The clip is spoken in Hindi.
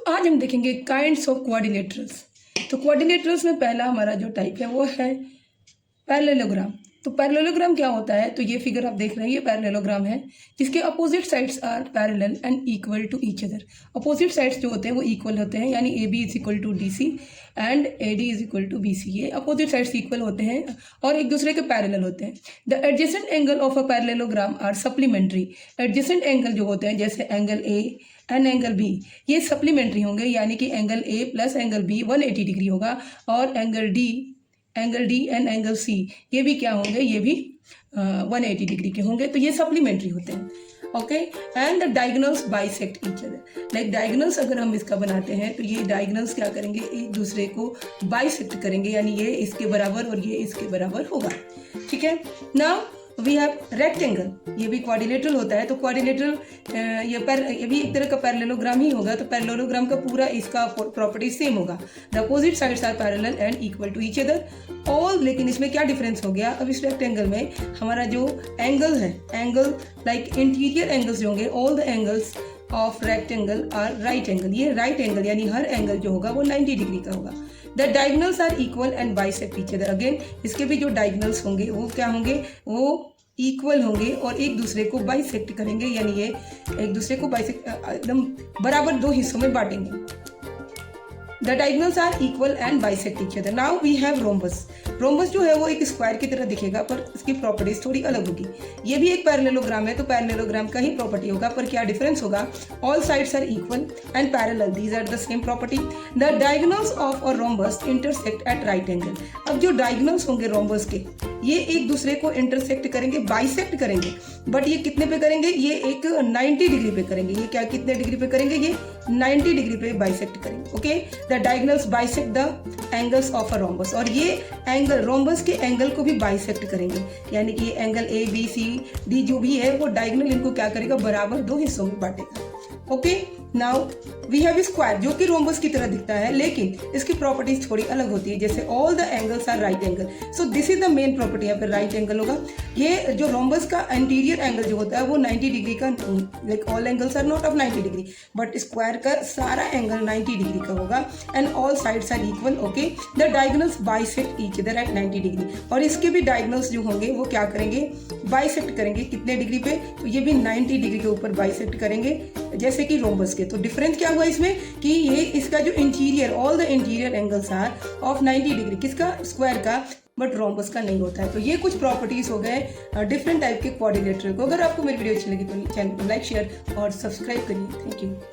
आज हम देखेंगे काइंड्स ऑफ क्वाड्रिलेटरल्स। तो क्वाड्रिलेटरल्स में पहला हमारा जो टाइप है वो है पैरेललोग्राम। तो पैरेललोग्राम क्या होता है? तो ये फिगर आप देख रहे हैं, ये पैरेललोग्राम है जिसके opposite sides are parallel and equal to each other. Opposite sides जो होते हैं वो इक्वल होते हैं, यानी A B is equal to D C and A D is equal to B C. ये अपोजिट साइड्स इक्वल होते हैं और एक दूसरे के पैरेलल होते हैं। The adjacent angle of a parallelogram are supplementary. Adjacent angle जो होते हैं जैसे angle A and angle B, ये सप्लीमेंट्री होंगे, यानी कि angle A plus angle B 180 degree होगा और angle D and angle C ये भी क्या होंगे, ये भी 180 डिग्री के होंगे। तो ये सप्लीमेंट्री होते हैं। Okay, and the diagonals bisect each other. Like diagonals अगर हम इसका बनाते हैं तो ये डायगोनल्स क्या करेंगे, एक दूसरे को बाइसेक्ट करेंगे, यानी ये इसके बराबर और ये इसके बराबर होगा। ठीक है, नाउ वी हैव रेक्टेंगल। ये भी क्वाड्रिलेटरल होता है। तो क्वाड्रिलेटरल ये भी एक तरह का पैरेललोग्राम ही होगा। तो पैरेललोग्राम का पूरा इसका प्रॉपर्टी सेम होगा। The opposite sides are parallel and equal to each other all. लेकिन इसमें क्या डिफरेंस हो गया, अब इस रेक्टेंगल में हमारा जो एंगल है, एंगल लाइक इंटीरियर एंगल्स जो होंगे, all the angles of rectangle are right angle. ये राइट एंगल यानी हर एंगल जो होगा वो 90 डिग्री का होगा। The diagonals are equal and bisect each other. Again इसके भी जो डायगोनल्स होंगे वो क्या होंगे, वो इक्वल होंगे और एक दूसरे को बाइसेक्ट करेंगे, यानी ये एक दूसरे को बाइसेक्ट एकदम बराबर दो हिस्सों में बांटेंगे। The diagonals are equal and bisect each other. Now we have rhombus. Rhombus जो है वो एक स्क्वायर की तरह दिखेगा पर इसकी प्रॉपर्टीज थोड़ी अलग होगी। ये भी एक पैरेललोग्राम है, तो पैरेललोग्राम का ही प्रॉपर्टी होगा, पर क्या डिफरेंस होगा, all sides are equal and parallel, these are the same property. The diagonals of a rhombus intersect at right angle. अब जो डायगोनल्स होंगे रोम्बस के, ये एक दूसरे को इंटरसेक्ट करेंगे, बाइसेक्ट करेंगे, बट ये कितने पे करेंगे, ये एक 90 डिग्री पे करेंगे। ये क्या कितने डिग्री पे करेंगे, ये 90 डिग्री पे बाइसेक्ट करेंगे। Okay, the diagonals bisect the angles of a rhombus. और ये एंगल रोम्बस के एंगल को भी बाइसेक्ट करेंगे, यानी कि ये angle A B C D जो भी है वो डायगोनल इनको क्या करेगा, बराबर दो हिस्सों में बांटेगा। Okay, now we have square जो कि रोम्बस की तरह दिखता है, लेकिन इसकी प्रॉपर्टीज थोड़ी अलग होती है। जैसे all the angles are right angle, so this is the main property. यहाँ पे राइट एंगल होगा। ये जो रोम्बस का इंटीरियर एंगल जो होता है वो 90 डिग्री का, like all angles are not of 90 degree, but square का सारा एंगल 90 डिग्री का होगा and all sides are equal. Okay, the diagonals bisect each other at 90 degree. और इसके भी डायगोनल्स जो होंगे वो क्या करेंगे, बाइसेक्ट करेंगे। कितने डिग्री पे, तो ये भी 90 डिग्री के ऊपर बाइसेक्ट करेंगे जैसे कि रोम्बस के। तो डिफरेंस क्या हुआ इसमें कि ये इसका जो interior, all the interior angles are of 90 degree, किसका, स्क्वायर का, बट रोम्बस का नहीं होता है। तो ये कुछ प्रॉपर्टीज हो गए डिफरेंट टाइप के क्वाड्रिलेटरल को। अगर आपको मेरी वीडियो अच्छी लगी तो चैनल को लाइक शेयर और सब्सक्राइब करिए। Thank you.